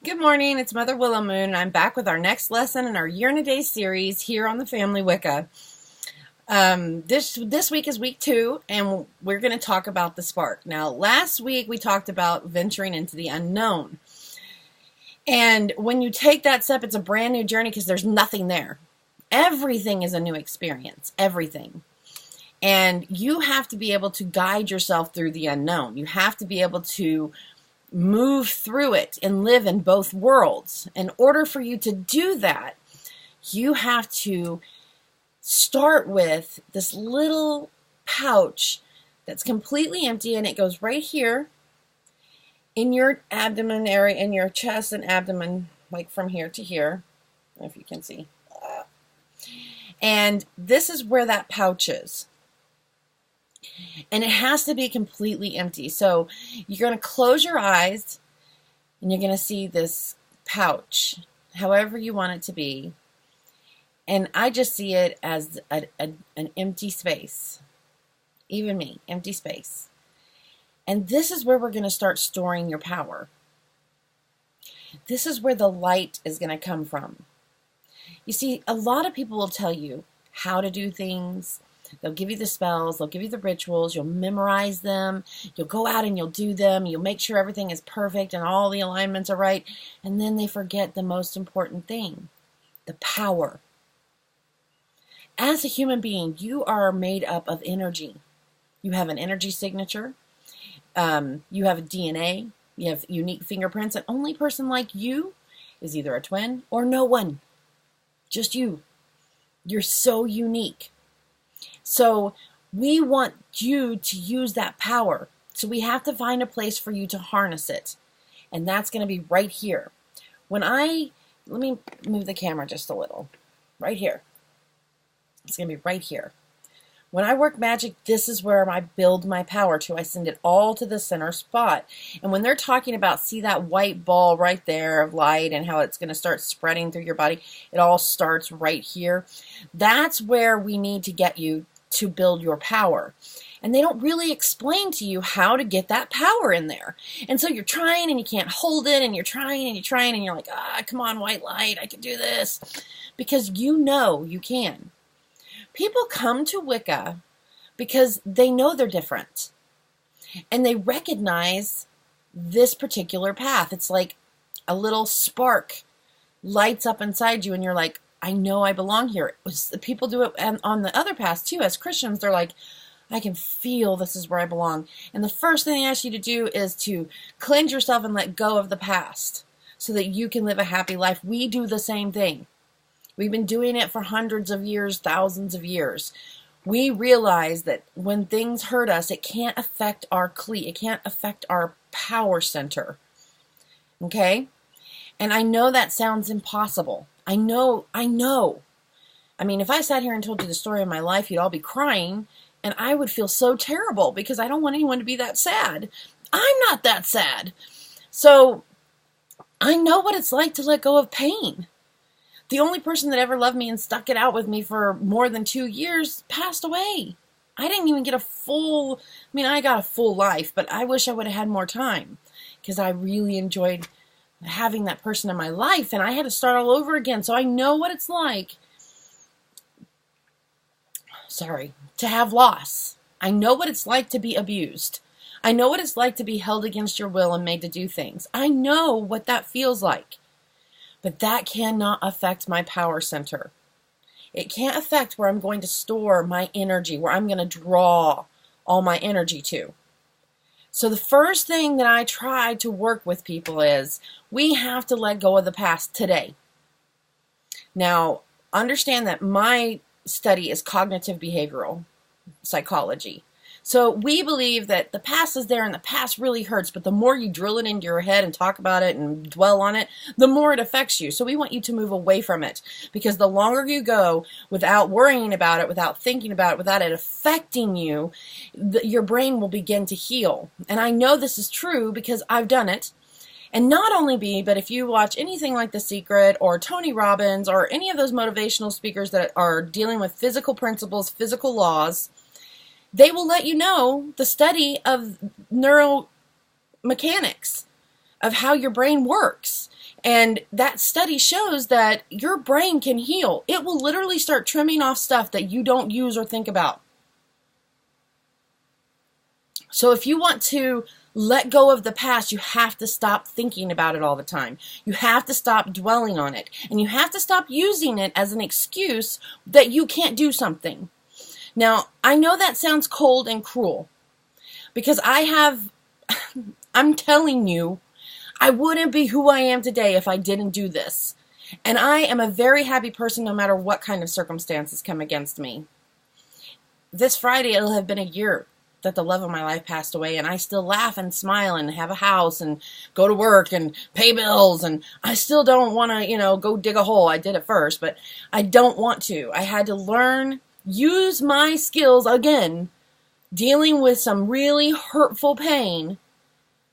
Good morning, it's Mother Willow Moon, and I'm back with our next lesson in our Year and a Day series here on the Family Wicca. This week is week 2, and we're going to talk about the spark. Now, last week we talked about venturing into the unknown. And when you take that step, it's a brand new journey because there's nothing there. Everything is a new experience, everything. And you have to be able to guide yourself through the unknown. You have to be able to move through it and live in both worlds. In order for you to do that, you have to start with this little pouch that's completely empty, and it goes right here in your abdomen area, in your chest and abdomen, like from here to here, if you can see. And this is where that pouch is. And it has to be completely empty. So you're going to close your eyes and you're going to see this pouch, however you want it to be. And I just see it as an empty space. Even me, empty space. And this is where we're going to start storing your power. This is where the light is going to come from. You see, a lot of people will tell you how to do things. They'll give you the spells, they'll give you the rituals, you'll memorize them, you'll go out and you'll do them, you'll make sure everything is perfect and all the alignments are right, and then they forget the most important thing, the power. As a human being, you are made up of energy. You have an energy signature, you have a DNA, you have unique fingerprints. An only person like you is either a twin or no one, just you. You're so unique. So we want you to use that power. So we have to find a place for you to harness it. And that's going to be right here. Let me move the camera just a little. Right here. It's going to be right here. When I work magic, this is where I build my power to. I send it all to the center spot. And when they're talking about, see that white ball right there of light and how it's going to start spreading through your body, it all starts right here. That's where we need to get you to build your power. And they don't really explain to you how to get that power in there. And so you're trying and you can't hold it, and you're trying and you're trying and you're like, come on, white light, I can do this. Because you know you can. People come to Wicca because they know they're different. And they recognize this particular path. It's like a little spark lights up inside you and you're like, I know I belong here. People do it on the other path too. As Christians, they're like, I can feel this is where I belong. And the first thing they ask you to do is to cleanse yourself and let go of the past so that you can live a happy life. We do the same thing. We've been doing it for hundreds of years, thousands of years. We realize that when things hurt us, it can't affect our Kli. It can't affect our power center. Okay? And I know that sounds impossible. I know. I mean, if I sat here and told you the story of my life, you'd all be crying, and I would feel so terrible because I don't want anyone to be that sad. I'm not that sad. So I know what it's like to let go of pain. The only person that ever loved me and stuck it out with me for more than 2 years passed away. I didn't even get I got a full life, but I wish I would have had more time because I really enjoyed having that person in my life, and I had to start all over again. So I know what it's like, to have loss. I know what it's like to be abused. I know what it's like to be held against your will and made to do things. I know what that feels like. But that cannot affect my power center. It can't affect where I'm going to store my energy, where I'm going to draw all my energy to. So the first thing that I try to work with people is we have to let go of the past today. Now, understand that my study is cognitive behavioral psychology. So we believe that the past is there and the past really hurts, but the more you drill it into your head and talk about it and dwell on it, the more it affects you. So we want you to move away from it, because the longer you go without worrying about it, without thinking about it, without it affecting you, your brain will begin to heal. And I know this is true because I've done it. And not only me, but if you watch anything like The Secret or Tony Robbins or any of those motivational speakers that are dealing with physical principles, physical laws, they will let you know the study of neuromechanics, of how your brain works. And that study shows that your brain can heal. It will literally start trimming off stuff that you don't use or think about. So if you want to let go of the past, you have to stop thinking about it all the time. You have to stop dwelling on it. And you have to stop using it as an excuse that you can't do something. Now, I know that sounds cold and cruel, because I'm telling you, I wouldn't be who I am today if I didn't do this. And I am a very happy person no matter what kind of circumstances come against me. This Friday, it'll have been a year that the love of my life passed away, and I still laugh and smile and have a house and go to work and pay bills, and I still don't want to, go dig a hole. I did it first, but I don't want to. I had to learn, use my skills again, dealing with some really hurtful pain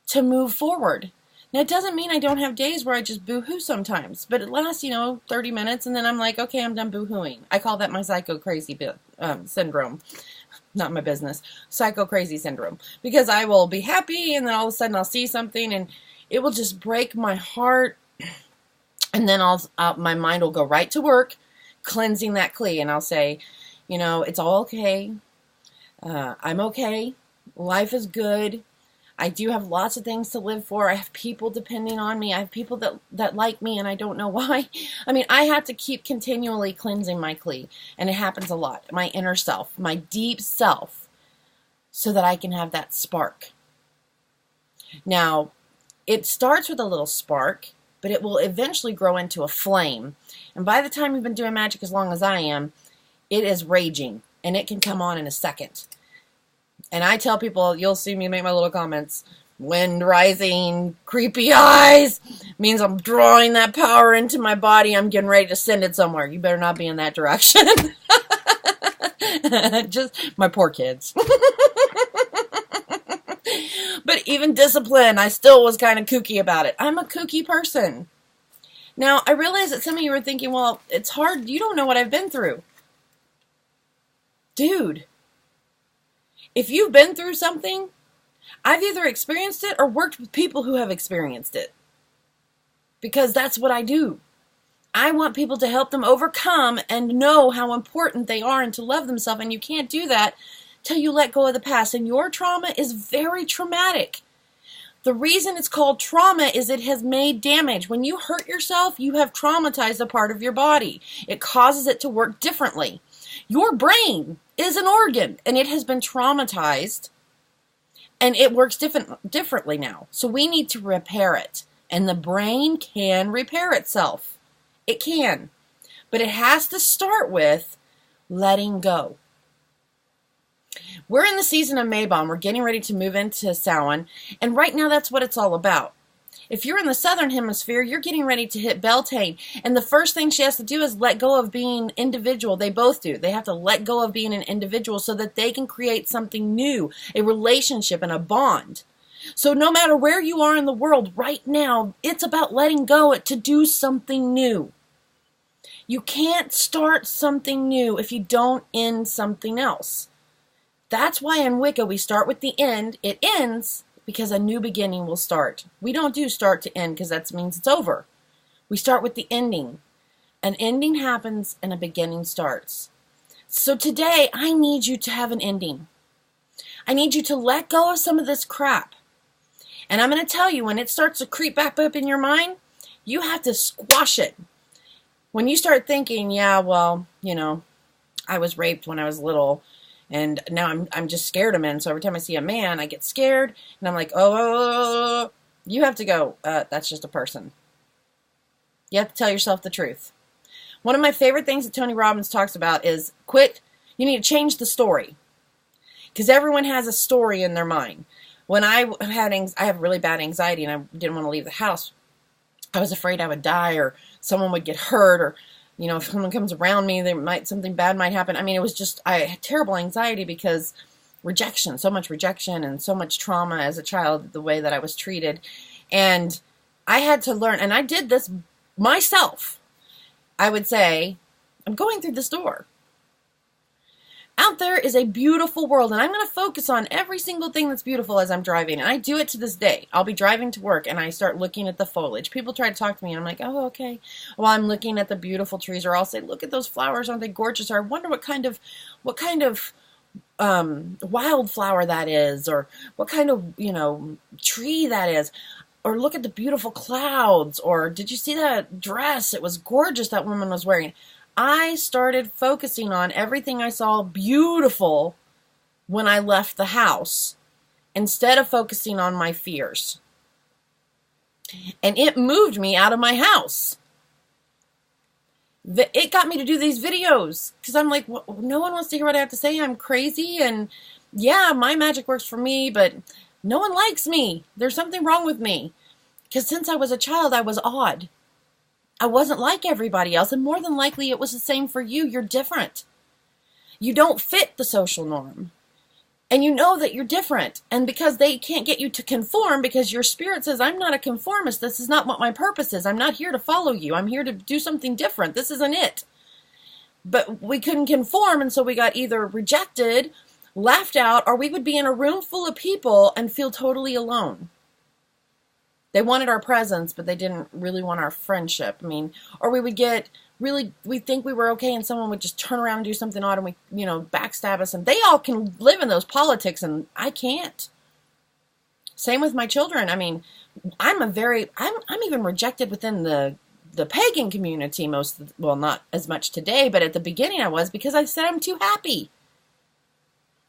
to move forward. Now, it doesn't mean I don't have days where I just boo-hoo sometimes, but it lasts, 30 minutes, and then I'm like, okay, I'm done boo-hooing. I call that my psycho crazy syndrome. Not my business. Psycho crazy syndrome. Because I will be happy, and then all of a sudden I'll see something, and it will just break my heart, and then my mind will go right to work, cleansing that kli, and I'll say, it's all okay. I'm okay. Life is good. I do have lots of things to live for. I have people depending on me. I have people that like me, and I don't know why. I have to keep continually cleansing my kli, and it happens a lot. My inner self, my deep self, so that I can have that spark. Now, it starts with a little spark, but it will eventually grow into a flame. And by the time you've been doing magic as long as I am, it is raging, and it can come on in a second. And I tell people, you'll see me make my little comments, wind rising, creepy eyes, means I'm drawing that power into my body. I'm getting ready to send it somewhere. You better not be in that direction. Just my poor kids. But even discipline, I still was kind of kooky about it. I'm a kooky person. Now, I realize that some of you are thinking, well, it's hard. You don't know what I've been through. Dude. If you've been through something, I've either experienced it or worked with people who have experienced it. Because that's what I do. I want people to help them overcome and know how important they are and to love themselves. And you can't do that till you let go of the past. And your trauma is very traumatic. The reason it's called trauma is it has made damage. When you hurt yourself, you have traumatized a part of your body. It causes it to work differently. Your brain is an organ, and it has been traumatized, and it works differently now. So we need to repair it, and the brain can repair itself. It can, but it has to start with letting go. We're in the season of Mabon. We're getting ready to move into Samhain, and right now that's what it's all about. If you're in the southern hemisphere, you're getting ready to hit Beltane. And the first thing she has to do is let go of being individual. They both do. They have to let go of being an individual so that they can create something new, a relationship and a bond. So no matter where you are in the world right now, it's about letting go to do something new. You can't start something new if you don't end something else. That's why in Wicca we start with the end. It ends because a new beginning will start. We don't do start to end because that means it's over. We start with the ending. An ending happens and a beginning starts. So today, I need you to have an ending. I need you to let go of some of this crap. And I'm going to tell you, when it starts to creep back up in your mind, you have to squash it. When you start thinking, yeah, well, I was raped when I was little, and now I'm just scared of men. So every time I see a man, I get scared. And I'm like, oh, you have to go, that's just a person. You have to tell yourself the truth. One of my favorite things that Tony Robbins talks about is you need to change the story. Because everyone has a story in their mind. When I have really bad anxiety and I didn't want to leave the house, I was afraid I would die or someone would get hurt or if someone comes around me, something bad might happen. It was just, I had terrible anxiety because rejection, so much rejection and so much trauma as a child, the way that I was treated. And I had to learn, and I did this myself. I would say, I'm going through this door. Out there is a beautiful world, and I'm going to focus on every single thing that's beautiful as I'm driving, and I do it to this day. I'll be driving to work, and I start looking at the foliage. People try to talk to me, and I'm like, oh, okay. While I'm looking at the beautiful trees, or I'll say, look at those flowers, aren't they gorgeous? Or I wonder what kind of wildflower that is, or what kind of, tree that is. Or look at the beautiful clouds, or did you see that dress? It was gorgeous that woman was wearing. I started focusing on everything I saw beautiful when I left the house instead of focusing on my fears. And it moved me out of my house. It got me to do these videos because I'm like, well, no one wants to hear what I have to say. I'm crazy, and yeah, my magic works for me, but no one likes me. There's something wrong with me. Because since I was a child, I was odd. I wasn't like everybody else, and more than likely it was the same for you. You're different. You don't fit the social norm. And you know that you're different. And because they can't get you to conform, because your spirit says, I'm not a conformist. This is not what my purpose is. I'm not here to follow you. I'm here to do something different. This isn't it. But we couldn't conform, and so we got either rejected, laughed out, or we would be in a room full of people and feel totally alone. They wanted our presence, but they didn't really want our friendship. Or we would get we think we were okay, and someone would just turn around and do something odd, and we, backstab us. And they all can live in those politics, and I can't. Same with my children. I'm even rejected within the pagan community not as much today, but at the beginning I was, because I said I'm too happy.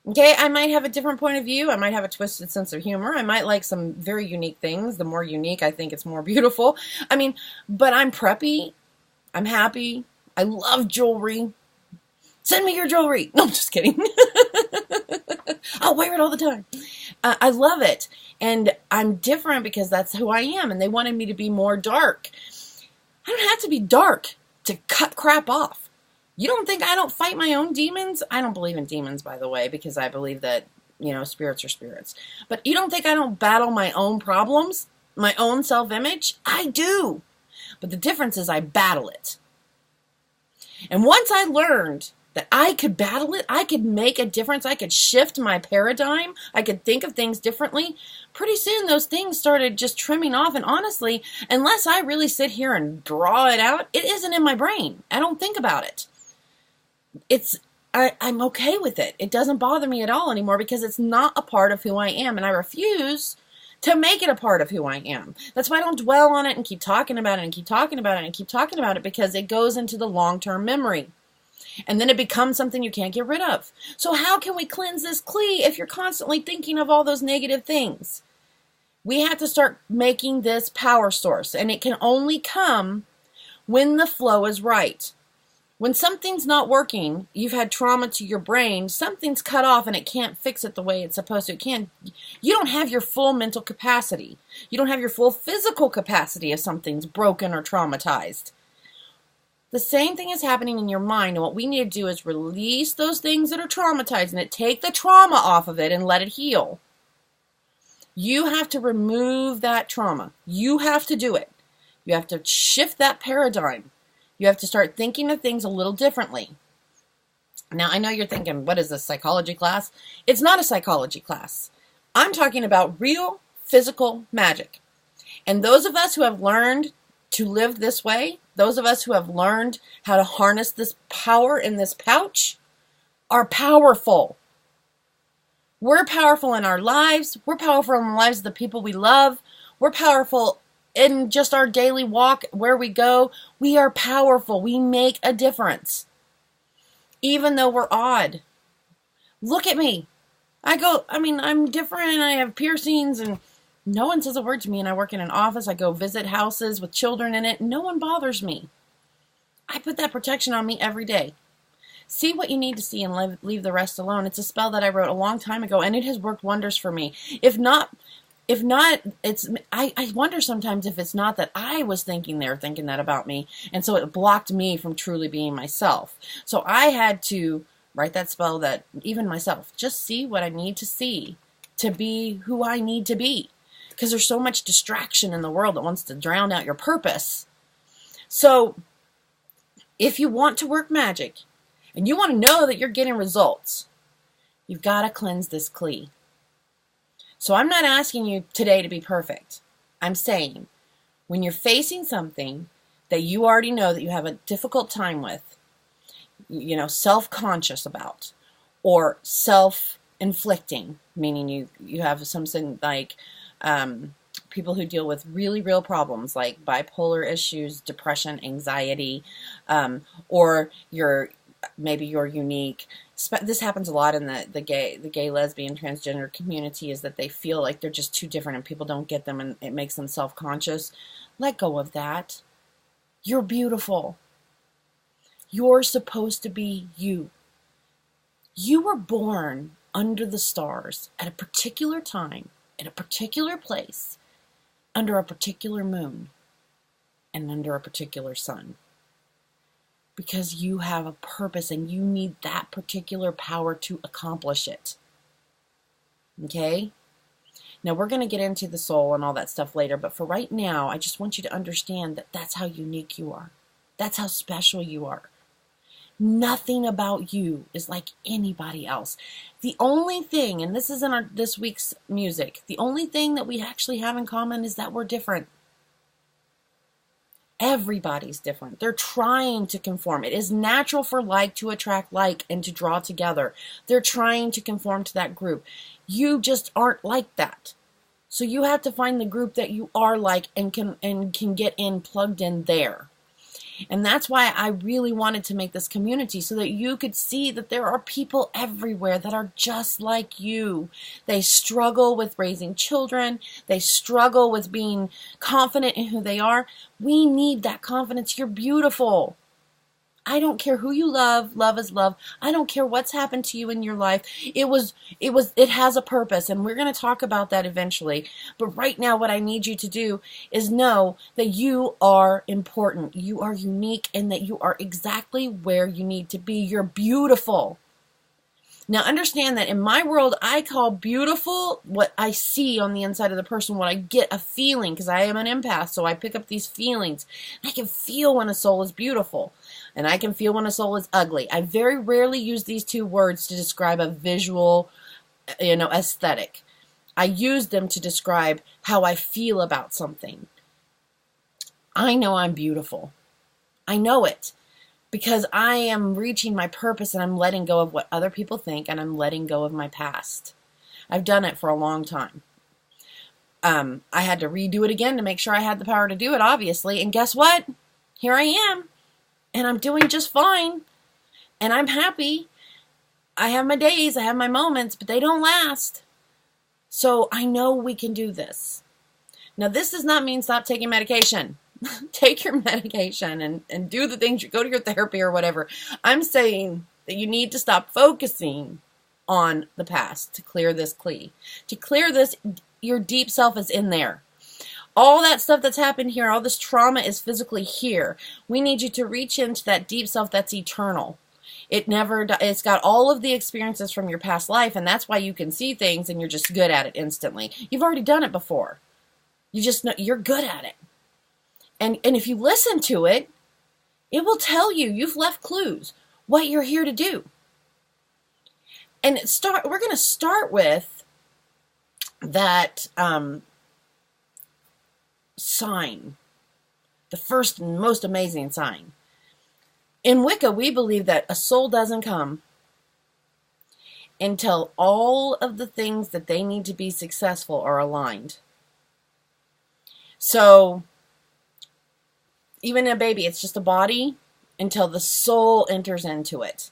Okay, I might have a different point of view. I might have a twisted sense of humor. I might like some very unique things. The more unique, I think it's more beautiful. But I'm preppy. I'm happy. I love jewelry. Send me your jewelry. No, I'm just kidding. I'll wear it all the time. I love it. And I'm different because that's who I am. And they wanted me to be more dark. I don't have to be dark to cut crap off. You don't think I don't fight my own demons? I don't believe in demons, by the way, because I believe that, spirits are spirits. But you don't think I don't battle my own problems, my own self-image? I do. But the difference is I battle it. And once I learned that I could battle it, I could make a difference, I could shift my paradigm, I could think of things differently, pretty soon those things started just trimming off. And honestly, unless I really sit here and draw it out, it isn't in my brain. I don't think about it. I'm okay with it. It doesn't bother me at all anymore because it's not a part of who I am, and I refuse to make it a part of who I am. That's why I don't dwell on it and keep talking about it and keep talking about it and keep talking about it, because it goes into the long-term memory. And then it becomes something you can't get rid of. So how can we cleanse this kli if you're constantly thinking of all those negative things? We have to start making this power source, and it can only come when the flow is right. When something's not working, you've had trauma to your brain, something's cut off and it can't fix it the way it's supposed to. You don't have your full mental capacity. You don't have your full physical capacity if something's broken or traumatized. The same thing is happening in your mind, and what we need to do is release those things that are traumatizing it, take the trauma off of it, and let it heal. You have to remove that trauma. You have to do it. You have to shift that paradigm. You have to start thinking of things a little differently. Now, I know you're thinking, what is this, psychology class? It's not a psychology class. I'm talking about real physical magic. And those of us who have learned to live this way, those of us who have learned how to harness this power in this pouch, are powerful. We're powerful in our lives. We're powerful in the lives of the people we love. We're powerful in just our daily walk, where we go. We are powerful. We make a difference. Even though we're odd. Look at me. I'm different. I have piercings and no one says a word to me, and I work in an office. I go visit houses with children in it. No one bothers me. I put that protection on me every day. See what you need to see and leave the rest alone. It's a spell that I wrote a long time ago, and it has worked wonders for me. If not, I wonder sometimes if it's not that I was thinking they were thinking that about me, and so it blocked me from truly being myself. So I had to write that spell that even myself, just see what I need to see to be who I need to be. Because there's so much distraction in the world that wants to drown out your purpose. So if you want to work magic, and you want to know that you're getting results, you've got to cleanse this kli. So I'm not asking you today to be perfect. I'm saying when you're facing something that you already know that you have a difficult time with, self-conscious about, or self-inflicting, meaning you have something like people who deal with really real problems like bipolar issues, depression, anxiety, or maybe you're unique. This happens a lot in the gay, lesbian, transgender community, is that they feel like they're just too different and people don't get them, and it makes them self-conscious. Let go of that. You're beautiful. You're supposed to be you. You were born under the stars at a particular time, in a particular place, under a particular moon, and under a particular sun. Because you have a purpose and you need that particular power to accomplish it. Okay? Now we're going to get into the soul and all that stuff later, but for right now, I just want you to understand that that's how unique you are. That's how special you are. Nothing about you is like anybody else. The only thing, and this is in this week's music, the only thing that we actually have in common is that we're different. Everybody's different. They're trying to conform. It is natural for like to attract like and to draw together. They're trying to conform to that group. You just aren't like that. So you have to find the group that you are like and can get in, plugged in there. And that's why I really wanted to make this community, so that you could see that there are people everywhere that are just like you. They struggle with raising children. They struggle with being confident in who they are. We need that confidence. You're beautiful. I don't care who you love. Love is love. I don't care what's happened to you in your life. It has a purpose, and we're going to talk about that eventually. But right now, what I need you to do is know that you are important. You are unique, and that you are exactly where you need to be. You're beautiful. Now, understand that in my world, I call beautiful what I see on the inside of the person, what I get a feeling, because I am an empath, so I pick up these feelings. I can feel when a soul is beautiful, and I can feel when a soul is ugly. I very rarely use these two words to describe a visual, aesthetic. I use them to describe how I feel about something. I know I'm beautiful. I know it. Because I am reaching my purpose, and I'm letting go of what other people think, and I'm letting go of my past. I've done it for a long time. I had to redo it again to make sure I had the power to do it, obviously. And guess what? Here I am. And I'm doing just fine. And I'm happy. I have my days, I have my moments, but they don't last. So I know we can do this. Now, this does not mean stop taking medication. Take your medication and do the things, go to your therapy or whatever. I'm saying that you need to stop focusing on the past to clear this kli. To clear this, your deep self is in there. All that stuff that's happened here, all this trauma is physically here. We need you to reach into that deep self that's eternal. It's got all of the experiences from your past life, and that's why you can see things and you're just good at it instantly. You've already done it before. You just know you're good at it. And if you listen to it, it will tell you, you've left clues, what you're here to do. And we're going to start with that sign, the first and most amazing sign. In Wicca, we believe that a soul doesn't come until all of the things that they need to be successful are aligned. So, even a baby, it's just a body until the soul enters into it.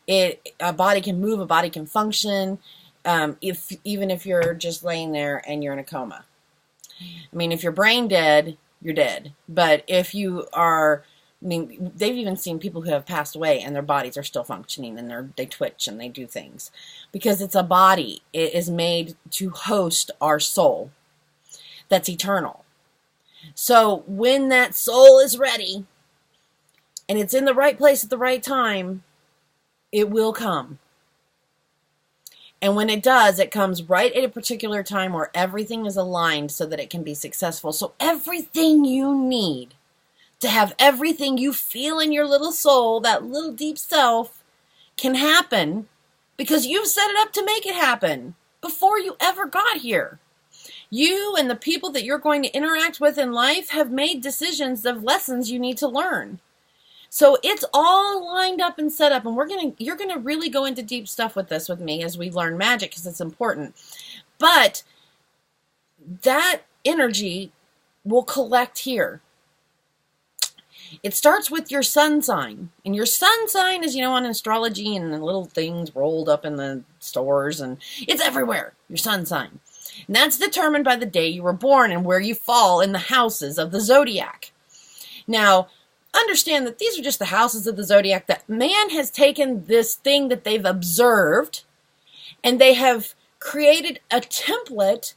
A body can move, a body can function, even if you're just laying there and you're in a coma. I mean, if you're brain dead, you're dead. But if you are, they've even seen people who have passed away and their bodies are still functioning, and they twitch and they do things. Because it's a body. It is made to host our soul that's eternal. So when that soul is ready and it's in the right place at the right time, it will come. And when it does, it comes right at a particular time where everything is aligned so that it can be successful. So everything you need to have everything you feel in your little soul, that little deep self, can happen because you've set it up to make it happen before you ever got here. You and the people that you're going to interact with in life have made decisions of lessons you need to learn. So it's all lined up and set up, and you're gonna really go into deep stuff with this with me as we learn magic, because it's important. But that energy will collect here. It starts with your sun sign. And your sun sign is, on astrology and the little things rolled up in the stores, and it's everywhere, your sun sign. And that's determined by the day you were born and where you fall in the houses of the zodiac. Now, understand that these are just the houses of the zodiac, that man has taken this thing that they've observed and they have created a template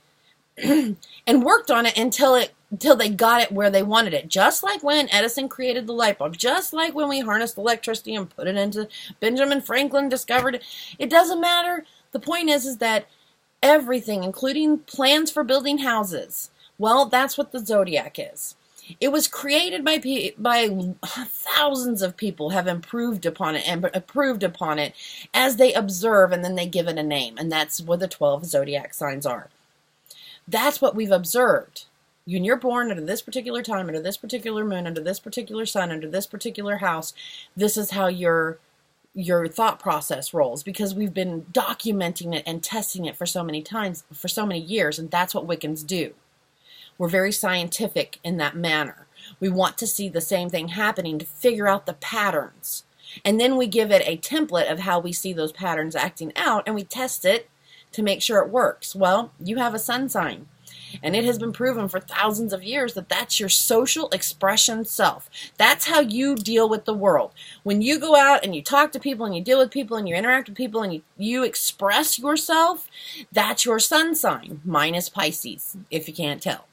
and worked on it until they got it where they wanted it. Just like when Edison created the light bulb, just like when we harnessed electricity and put it into Benjamin Franklin discovered it. It doesn't matter. The point is that everything, including plans for building houses, well, that's what the zodiac is. It was created by thousands of people have improved upon it and approved upon it as they observe, and then they give it a name. And that's what the 12 zodiac signs are. That's what we've observed. When you're born under this particular time, under this particular moon, under this particular sun, under this particular house, this is how your thought process rolls, because we've been documenting it and testing it for so many times, for so many years, and that's what Wiccans do. We're very scientific in that manner. We want to see the same thing happening to figure out the patterns. And then we give it a template of how we see those patterns acting out, and we test it to make sure it works. Well, you have a sun sign. And it has been proven for thousands of years that that's your social expression self. That's how you deal with the world. When you go out and you talk to people and you deal with people and you interact with people and you express yourself, that's your sun sign. Mine is Pisces, if you can't tell.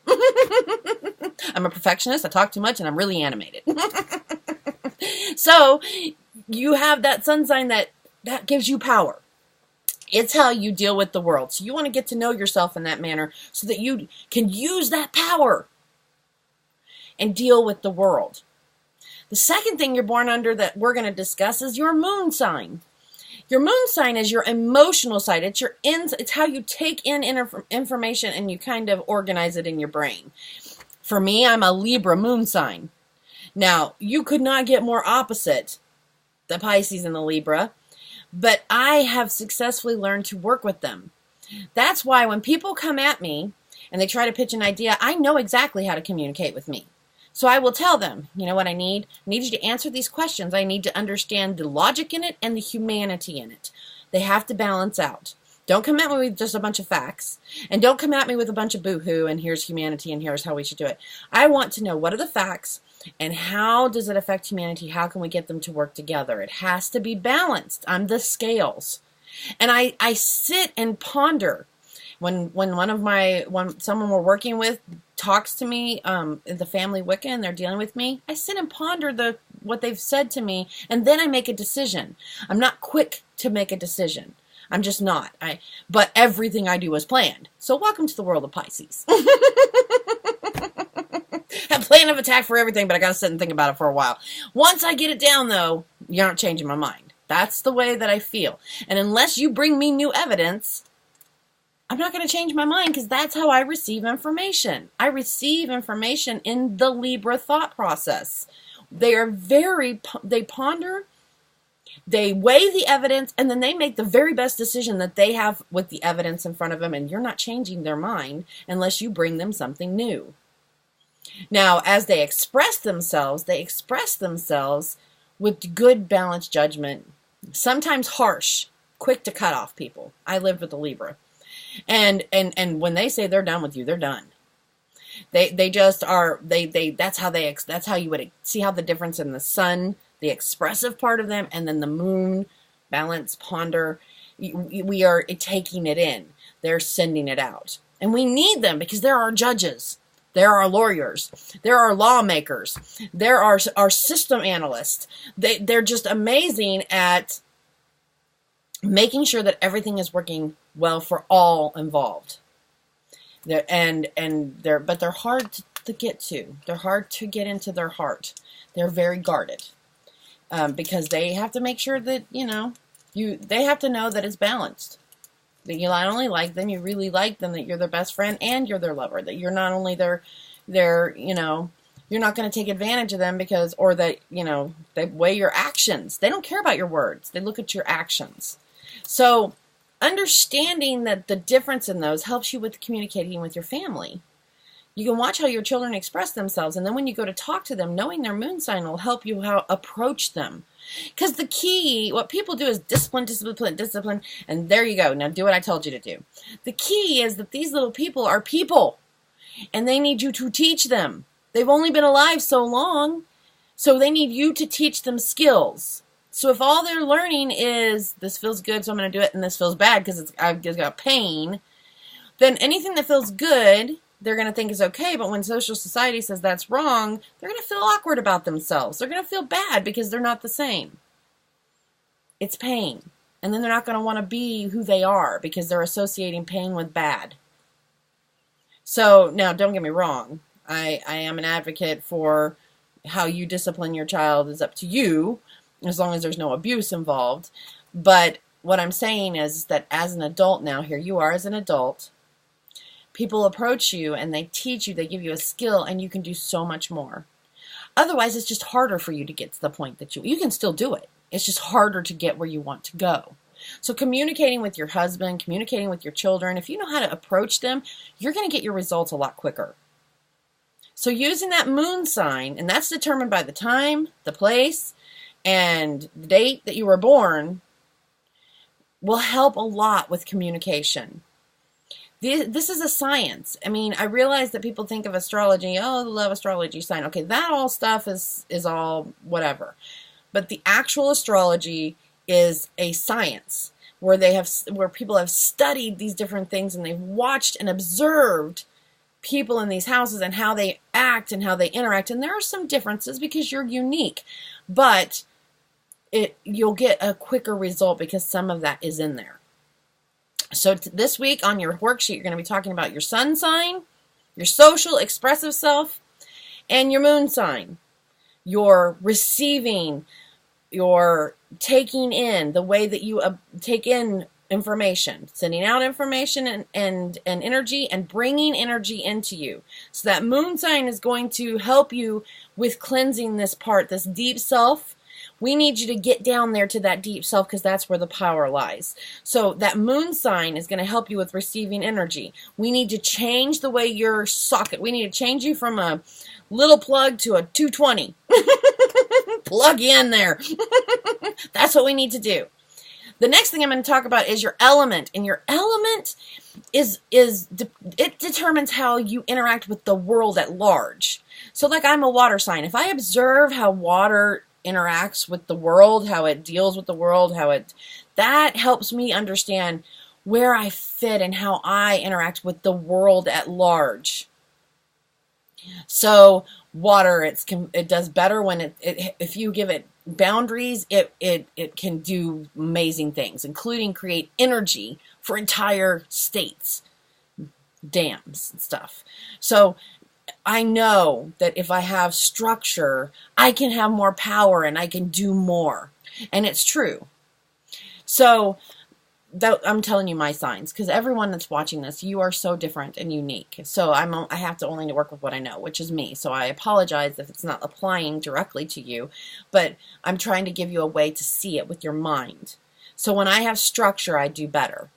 I'm a perfectionist. I talk too much and I'm really animated. So you have that sun sign that gives you power. It's how you deal with the world. So you want to get to know yourself in that manner so that you can use that power and deal with the world. The second thing you're born under that we're going to discuss is your moon sign. Your moon sign is your emotional side. It's how you take in information and you kind of organize it in your brain. For me, I'm a Libra moon sign. Now, you could not get more opposite, the Pisces and the Libra. But I have successfully learned to work with them. That's why when people come at me and they try to pitch an idea, I know exactly how to communicate with me. So I will tell them, you know what I need? I need you to answer these questions. I need to understand the logic in it and the humanity in it. They have to balance out. Don't come at me with just a bunch of facts. And don't come at me with a bunch of boo-hoo and here's humanity and here's how we should do it. I want to know, what are the facts? And how does it affect humanity? How can we get them to work together? It has to be balanced. I'm the scales. And I sit and ponder. When someone we're working with talks to me, the family Wicca, and they're dealing with me, I sit and ponder what they've said to me, and then I make a decision. I'm not quick to make a decision. I'm just not. But everything I do is planned. So welcome to the world of Pisces. A plan of attack for everything, but I got to sit and think about it for a while. Once I get it down, though, you aren't changing my mind. That's the way that I feel. And unless you bring me new evidence, I'm not going to change my mind, because that's how I receive information. I receive information in the Libra thought process. They ponder, they weigh the evidence, and then they make the very best decision that they have with the evidence in front of them, and you're not changing their mind unless you bring them something new. Now, as they express themselves with good, balanced judgment, sometimes harsh, quick to cut off people. I lived with a Libra. And when they say they're done with you, they're done. They just are, that's how you would see how the difference in the sun, the expressive part of them, and then the moon, balance, ponder, we are taking it in. They're sending it out. And we need them because they're our judges. There are lawyers. There are lawmakers. There are system analysts. They're just amazing at making sure that everything is working well for all involved. But they're hard to get to. They're hard to get into their heart. They're very guarded because they have to make sure that, they have to know that it's balanced. That you not only like them, you really like them, that you're their best friend and you're their lover. That you're not only their you're not going to take advantage of them or that, they weigh your actions. They don't care about your words. They look at your actions. So understanding that the difference in those helps you with communicating with your family. You can watch how your children express themselves, and then when you go to talk to them, knowing their moon sign will help you approach them. Because the key, what people do is discipline, discipline, discipline, and there you go. Now do what I told you to do. The key is that these little people are people, and they need you to teach them. They've only been alive so long, so they need you to teach them skills. So if all they're learning is, this feels good, so I'm going to do it, and this feels bad because I've just got pain, then anything that feels good, they're going to think is okay, but when social society says that's wrong, they're going to feel awkward about themselves. They're going to feel bad because they're not the same. It's pain. And then they're not going to want to be who they are because they're associating pain with bad. So, now, don't get me wrong. I am an advocate for how you discipline your child is up to you, as long as there's no abuse involved. But what I'm saying is that as an adult now, here you are as an adult, people approach you and they teach you, they give you a skill, and you can do so much more. Otherwise, it's just harder for you to get to the point that you can still do it. It's just harder to get where you want to go. So communicating with your husband, communicating with your children, if you know how to approach them, you're going to get your results a lot quicker. So using that moon sign, and that's determined by the time, the place, and the date that you were born, will help a lot with communication. This is a science. I mean, I realize that people think of astrology, oh, the love astrology sign. Okay, that all stuff is all whatever. But the actual astrology is a science where people have studied these different things, and they've watched and observed people in these houses and how they act and how they interact. And there are some differences because you're unique, but you'll get a quicker result because some of that is in there. So this week on your worksheet, you're going to be talking about your sun sign, your social, expressive self, and your moon sign. Your receiving, your taking in, the way that you take in information, sending out information and energy, and bringing energy into you. So that moon sign is going to help you with cleansing this part, this deep self. We need you to get down there to that deep self because that's where the power lies. So that moon sign is going to help you with receiving energy. We need to change the way your socket, we need to change you from a little plug to a 220. Plug in there. That's what we need to do. The next thing I'm going to talk about is your element. And your element it determines how you interact with the world at large. So like I'm a water sign. If I observe how water interacts with the world, how it deals with the world, that helps me understand where I fit and how I interact with the world at large. So water, it does better when if you give it boundaries, it can do amazing things, including create energy for entire states, dams and stuff. So I know that if I have structure, I can have more power and I can do more. And it's true. So I'm telling you my signs, because everyone that's watching this, you are so different and unique. So I have to only work with what I know, which is me. So I apologize if it's not applying directly to you, but I'm trying to give you a way to see it with your mind. So when I have structure, I do better.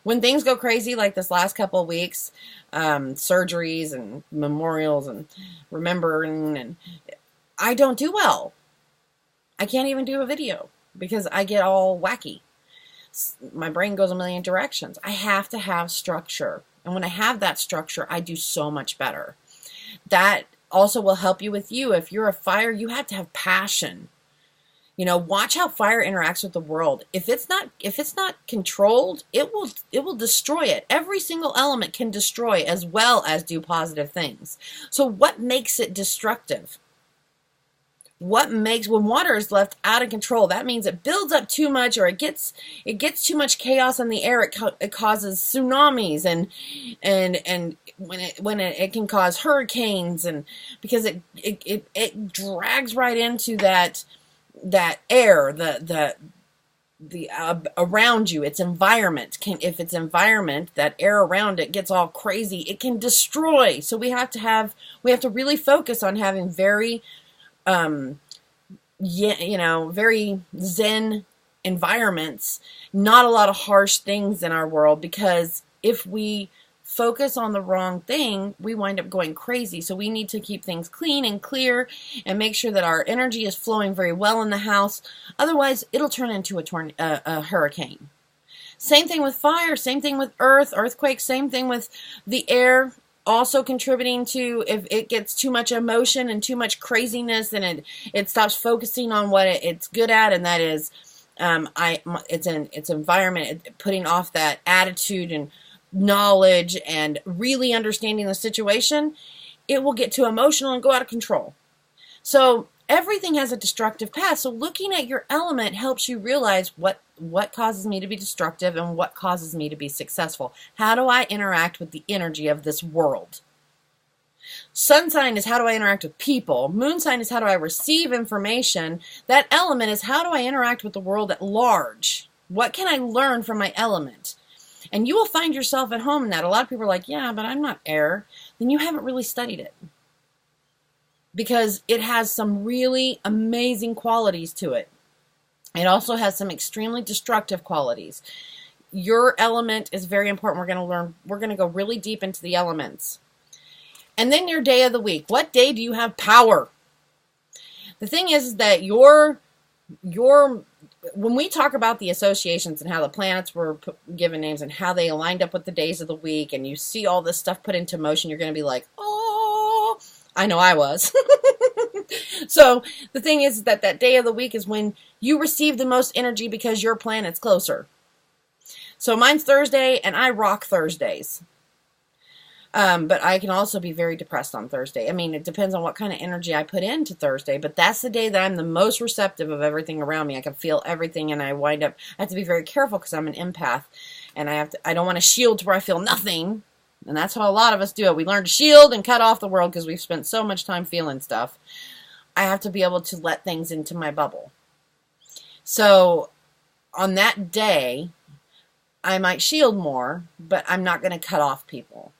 When things go crazy, like this last couple of weeks, surgeries and memorials and remembering, and I don't do well. I can't even do a video because I get all wacky. My brain goes a million directions. I have to have structure. And when I have that structure, I do so much better. That also will help you with you. If you're a fire, you have to have passion. Watch how fire interacts with the world. If it's not controlled, it will destroy it. Every single element can destroy as well as do positive things. So what makes it destructive? when water is left out of control, that means it builds up too much, or it gets too much chaos in the air. It causes tsunamis, and when it can cause hurricanes, and because it drags right into that air, the around you, its environment. If its environment, that air around it gets all crazy, it can destroy. So we have to really focus on having very very zen environments, not a lot of harsh things in our world, because if we focus on the wrong thing, we wind up going crazy. So we need to keep things clean and clear and make sure that our energy is flowing very well in the house. Otherwise, it'll turn into a hurricane. Same thing with fire, same thing with earthquakes, same thing with the air. Also contributing to, if it gets too much emotion and too much craziness, and it stops focusing on what it's good at, and that is its environment, putting off that attitude and knowledge and really understanding the situation, it will get too emotional and go out of control. So everything has a destructive path. So looking at your element helps you realize what causes me to be destructive and what causes me to be successful. How do I interact with the energy of this world? Sun sign is how do I interact with people. Moon sign is how do I receive information. That element is how do I interact with the world at large. What can I learn from my element? And you will find yourself at home in that. A lot of people are like, yeah, but I'm not air. Then you haven't really studied it, because it has some really amazing qualities to it. It also has some extremely destructive qualities. Your element is very important. We're going to go really deep into the elements. And then your day of the week. What day do you have power? The thing is that when we talk about the associations and how the planets were given names and how they aligned up with the days of the week, and you see all this stuff put into motion, you're going to be like, oh, I know I was. So the thing is that day of the week is when you receive the most energy because your planet's closer. So mine's Thursday, and I rock Thursdays. But I can also be very depressed on Thursday. I mean, it depends on what kind of energy I put into Thursday, but that's the day that I'm the most receptive of everything around me. I can feel everything, and I have to be very careful because I'm an empath, and I don't want to shield to where I feel nothing. And that's how a lot of us do it. We learn to shield and cut off the world because we've spent so much time feeling stuff. I have to be able to let things into my bubble. So on that day, I might shield more, but I'm not going to cut off people.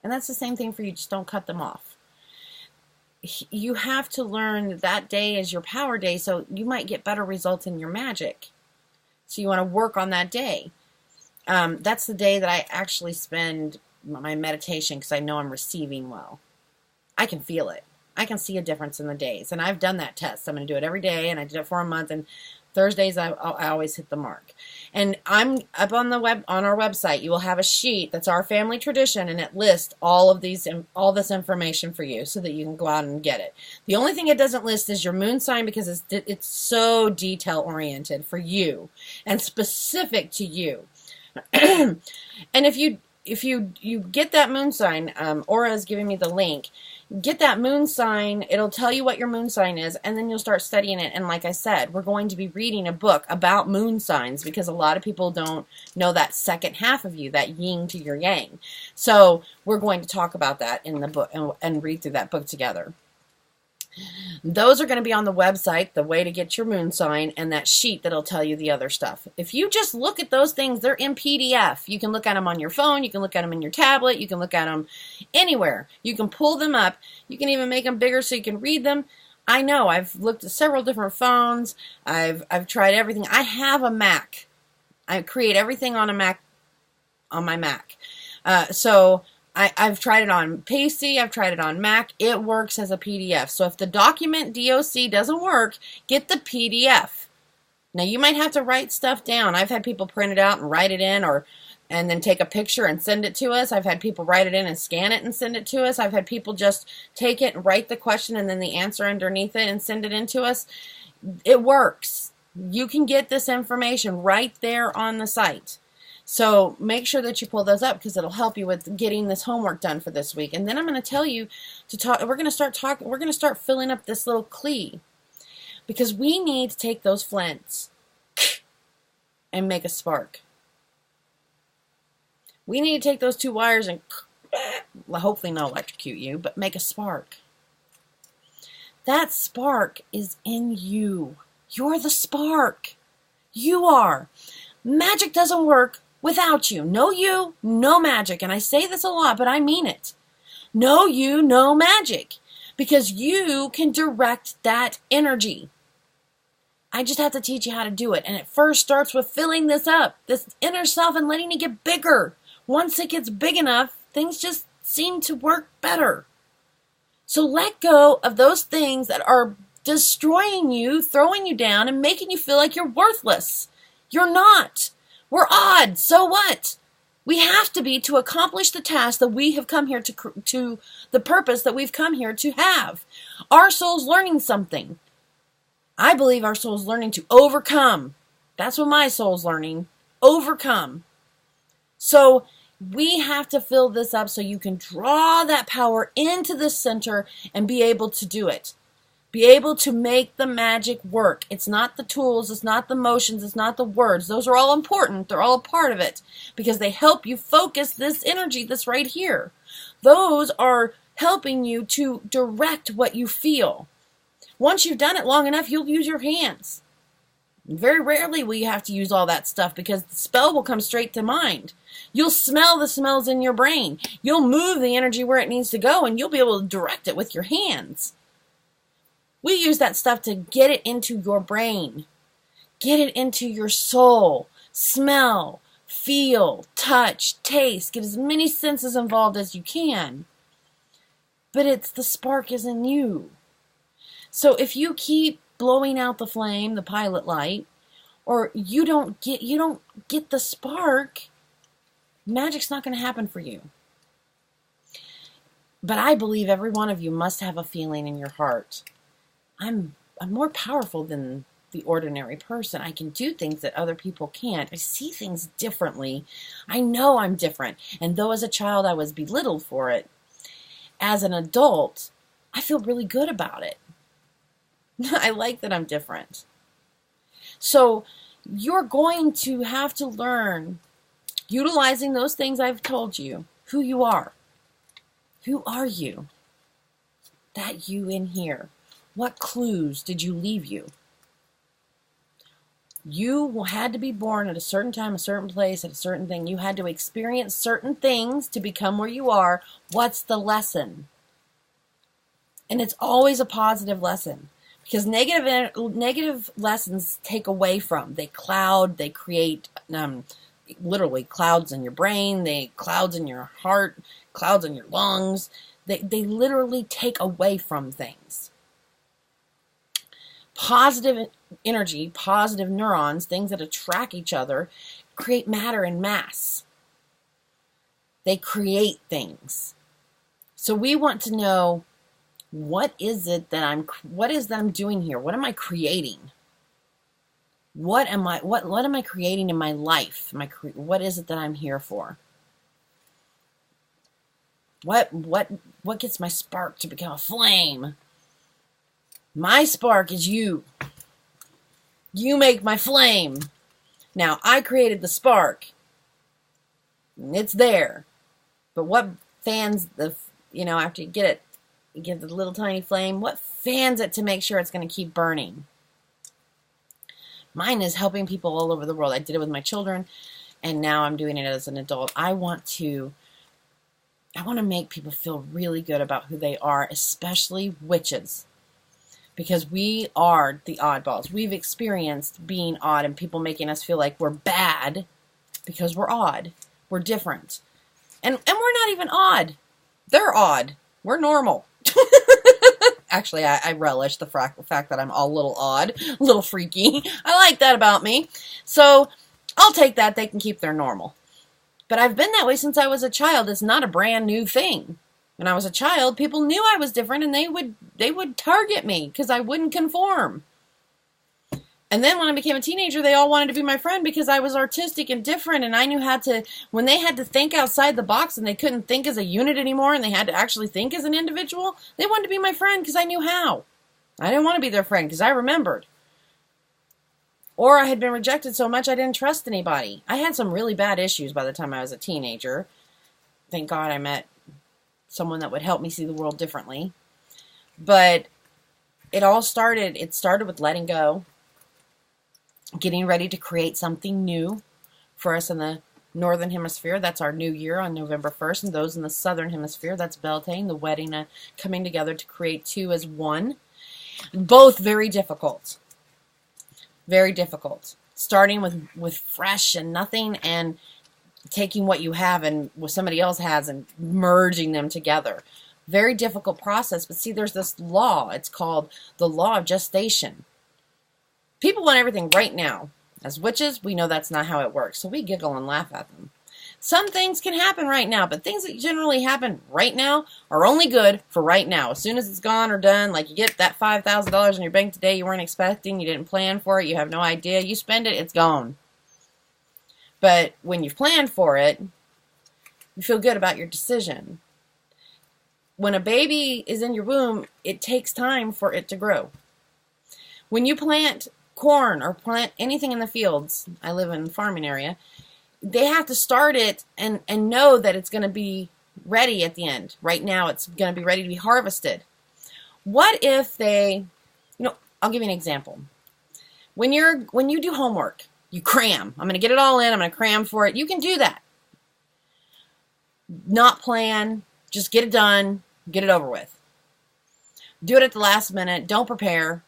And that's the same thing for you. Just don't cut them off. You have to learn that day is your power day, so you might get better results in your magic. So you want to work on that day. That's the day that I actually spend my meditation because I know I'm receiving well. I can feel it. I can see a difference in the days. And I've done that test. I'm going to do it every day, and I did it for a month, and Thursdays I always hit the mark. And I'm up on our website. You will have a sheet that's our family tradition, and it lists all this information for you so that you can go out and get it. The only thing it doesn't list is your moon sign, because it's so detail oriented for you and specific to you. And if you get that moon sign, Aura is giving me the link. Get that moon sign. It'll tell you what your moon sign is, and then you'll start studying it. And like I said, we're going to be reading a book about moon signs because a lot of people don't know that second half of you, that yin to your yang. So we're going to talk about that in the book and read through that book together. Those are going to be on the website, the way to get your moon sign, and that sheet that'll tell you the other stuff. If you just look at those things, they're in PDF. You can look at them on your phone. You can look at them in your tablet. You can look at them anywhere. You can pull them up. You can even make them bigger so you can read them. I know. I've looked at several different phones. I've tried everything. I have a Mac. I create everything on my Mac. So I've tried it on PC, I've tried it on Mac. It works as a PDF. So if the document DOC doesn't work, get the PDF. Now you might have to write stuff down. I've had people print it out and write it in, and then take a picture and send it to us. I've had people write it in and scan it and send it to us. I've had people just take it and write the question and then the answer underneath it and send it in to us. It works. You can get this information right there on the site. So make sure that you pull those up because it'll help you with getting this homework done for this week. And then I'm going to tell you to talk. We're going to start filling up this little key. Because we need to take those flints and make a spark. We need to take those 2 wires and hopefully not electrocute you, but make a spark. That spark is in you. You're the spark. You are. Magic doesn't work without you. No you, no magic. And I say this a lot, but I mean it. No you, no magic. Because you can direct that energy. I just have to teach you how to do it. And it first starts with filling this up, this inner self, and letting it get bigger. Once it gets big enough, things just seem to work better. So let go of those things that are destroying you, throwing you down, and making you feel like you're worthless. You're not. We're odd. So what? We have to be to accomplish the task that we have come here to the purpose that we've come here to have. Our soul's learning something. I believe our soul's learning to overcome. That's what my soul's learning. Overcome. So we have to fill this up so you can draw that power into the center and be able to do it. Be able to make the magic work. It's not the tools, it's not the motions, it's not the words. Those are all important. They're all a part of it because they help you focus this energy that's right here. Those are helping you to direct what you feel. Once you've done it long enough, you'll use your hands. Very rarely will you have to use all that stuff because the spell will come straight to mind. You'll smell the smells in your brain. You'll move the energy where it needs to go, and you'll be able to direct it with your hands. We use that stuff to get it into your brain. Get it into your soul. Smell, feel, touch, taste. Get as many senses involved as you can. But it's the spark is in you. So if you keep blowing out the flame, the pilot light, or you don't get the spark, magic's not going to happen for you. But I believe every one of you must have a feeling in your heart. I'm more powerful than the ordinary person. I can do things that other people can't. I see things differently. I know I'm different. And though as a child I was belittled for it, as an adult, I feel really good about it. I like that I'm different. So you're going to have to learn, utilizing those things I've told you, who you are. Who are you? That you in here. What clues did you leave you? You had to be born at a certain time, a certain place, at a certain thing. You had to experience certain things to become where you are. What's the lesson? And it's always a positive lesson. Because negative lessons take away from. They cloud, they create literally clouds in your brain, clouds in your heart, clouds in your lungs. They literally take away from things. Positive energy, positive neurons, things that attract each other, create matter in mass. They create things. So we want to know, what is it that I'm doing here? What am I creating? What am I creating in my life? What is it that I'm here for? What gets my spark to become a flame? My spark is you. You make my flame. Now, I created the spark. It's there. But what fans after you get it, you give the little tiny flame, what fans it to make sure it's going to keep burning? Mine is helping people all over the world. I did it with my children, and now I'm doing it as an adult. I want to make people feel really good about who they are, especially witches. Because we are the oddballs. We've experienced being odd and people making us feel like we're bad because we're odd. We're different. And we're not even odd. They're odd. We're normal. Actually, I relish the fact that I'm all a little odd, a little freaky. I like that about me. So I'll take that. They can keep their normal. But I've been that way since I was a child. It's not a brand new thing. When I was a child, people knew I was different, and they would target me because I wouldn't conform. And then when I became a teenager, they all wanted to be my friend because I was artistic and different, and I knew how to, when they had to think outside the box and they couldn't think as a unit anymore and they had to actually think as an individual, they wanted to be my friend because I knew how. I didn't want to be their friend because I remembered. Or I had been rejected so much I didn't trust anybody. I had some really bad issues by the time I was a teenager. Thank God I met someone that would help me see the world differently. But it started with letting go, getting ready to create something new for us in the Northern Hemisphere. That's our new year on November 1st. And those in the Southern Hemisphere, that's Beltane, the wedding, coming together to create two as one. Both very difficult. Very difficult. Starting with fresh and nothing, and taking what you have and what somebody else has and merging them together. Very difficult process. But see, there's this law. It's called the law of gestation. People want everything right now. As witches, we know that's not how it works. So we giggle and laugh at them. Some things can happen right now, but things that generally happen right now are only good for right now. As soon as it's gone or done, like you get that $5,000 in your bank today you weren't expecting, you didn't plan for it, you have no idea, you spend it, it's gone. But when you've planned for it, you feel good about your decision. When a baby is in your womb, it takes time for it to grow. When you plant corn or plant anything in the fields, I live in a farming area, they have to start it and know that it's going to be ready at the end. Right now, it's going to be ready to be harvested. What if I'll give you an example. When you do homework, you cram. I'm going to get it all in. I'm going to cram for it. You can do that. Not plan. Just get it done. Get it over with. Do it at the last minute. Don't prepare.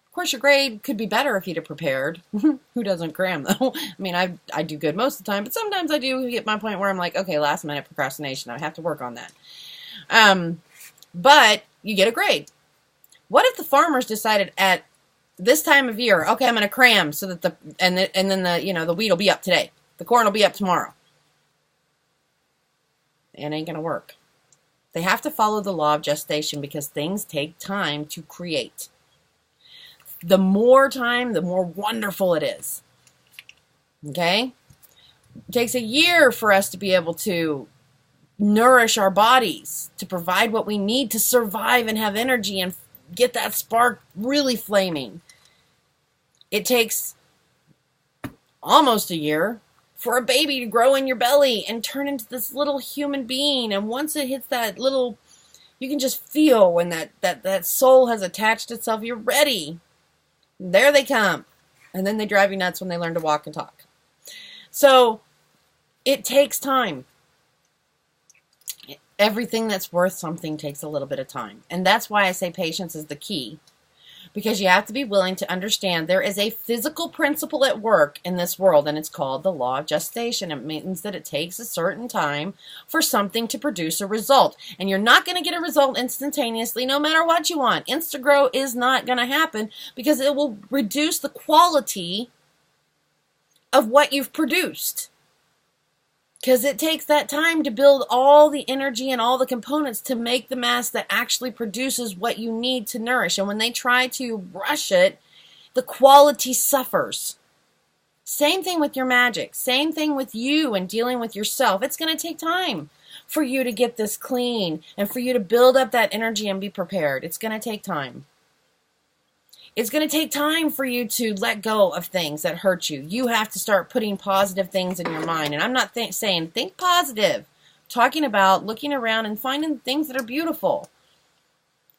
Of course, your grade could be better if you'd have prepared. Who doesn't cram, though? I mean, I do good most of the time, but sometimes I do get my point where I'm like, okay, last minute procrastination. I have to work on that. But you get a grade. What if the farmers decided at this time of year, okay, I'm going to cram so that the wheat will be up today. The corn will be up tomorrow. It ain't going to work. They have to follow the law of gestation because things take time to create. The more time, the more wonderful it is. Okay? It takes a year for us to be able to nourish our bodies, to provide what we need to survive and have energy and get that spark really flaming. It takes almost a year for a baby to grow in your belly and turn into this little human being. And once it hits that little, you can just feel when that soul has attached itself, you're ready. There they come. And then they drive you nuts when they learn to walk and talk. So it takes time. Everything that's worth something takes a little bit of time. And that's why I say patience is the key. Because you have to be willing to understand there is a physical principle at work in this world, and it's called the law of gestation. It means that it takes a certain time for something to produce a result. And you're not going to get a result instantaneously no matter what you want. Insta-grow is not going to happen because it will reduce the quality of what you've produced. Because it takes that time to build all the energy and all the components to make the mass that actually produces what you need to nourish. And when they try to rush it, the quality suffers. Same thing with your magic. Same thing with you and dealing with yourself. It's going to take time for you to get this clean and for you to build up that energy and be prepared. It's going to take time. It's going to take time for you to let go of things that hurt you. You have to start putting positive things in your mind. And I'm not saying think positive. I'm talking about looking around and finding things that are beautiful.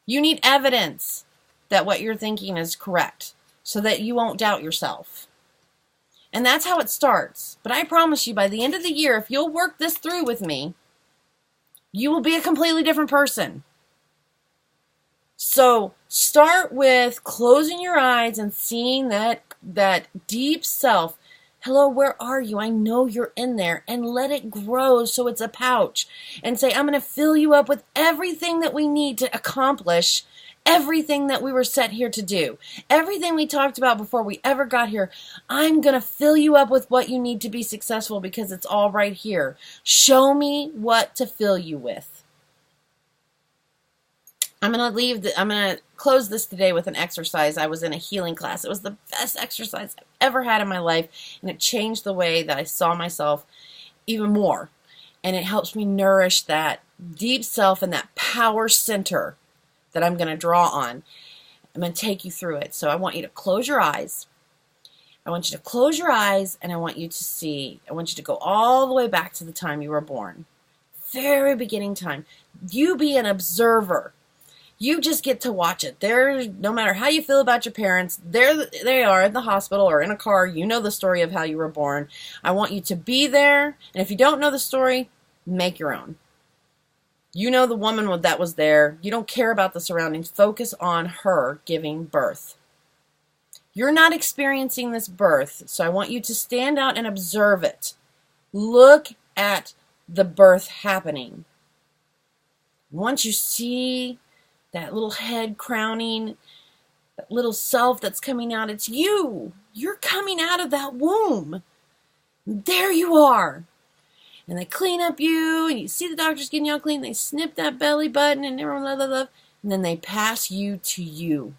You need evidence that what you're thinking is correct so that you won't doubt yourself. And that's how it starts. But I promise you, by the end of the year, if you'll work this through with me, you will be a completely different person. So start with closing your eyes and seeing that deep self. Hello, where are you? I know you're in there. And let it grow so it's a pouch. And say, I'm going to fill you up with everything that we need to accomplish everything that we were set here to do. Everything we talked about before we ever got here. I'm going to fill you up with what you need to be successful because it's all right here. Show me what to fill you with. I'm going to close this today with an exercise. I was in a healing class. It was the best exercise I've ever had in my life, and it changed the way that I saw myself even more. And it helps me nourish that deep self and that power center that I'm going to draw on. I'm going to take you through it. So I want you to close your eyes. I want you to close your eyes, and I want you to see. I want you to go all the way back to the time you were born. Very beginning time. You be an observer. You just get to watch it. No matter how you feel about your parents, there they are in the hospital or in a car. You know the story of how you were born. I want you to be there. And if you don't know the story, make your own. You know the woman that was there. You don't care about the surroundings. Focus on her giving birth. You're not experiencing this birth, so I want you to stand out and observe it. Look at the birth happening. Once you see that little head crowning, that little self that's coming out, it's you. You're coming out of that womb. There you are. And they clean up you, and you see the doctors getting you all clean. They snip that belly button, and everyone love, and then they pass you to you.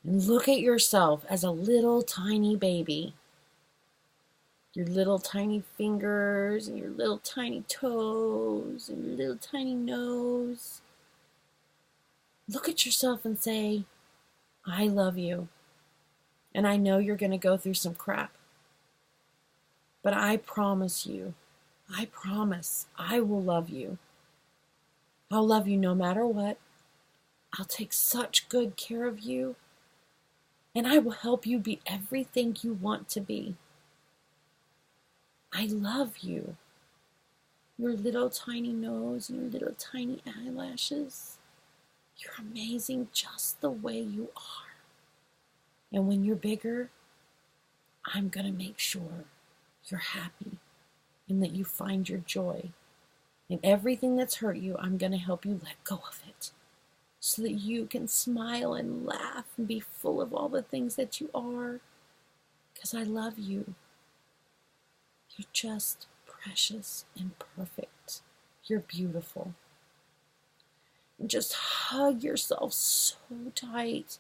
And look at yourself as a little tiny baby. Your little tiny fingers, and your little tiny toes, and your little tiny nose. Look at yourself and say, I love you. And I know you're going to go through some crap. But I promise you, I promise, I will love you. I'll love you no matter what. I'll take such good care of you. And I will help you be everything you want to be. I love you. Your little tiny nose and your little tiny eyelashes. You're amazing just the way you are. And when you're bigger, I'm going to make sure you're happy and that you find your joy. And everything that's hurt you, I'm going to help you let go of it so that you can smile and laugh and be full of all the things that you are. Because I love you. You're just precious and perfect. You're beautiful. And just hug yourself so tight.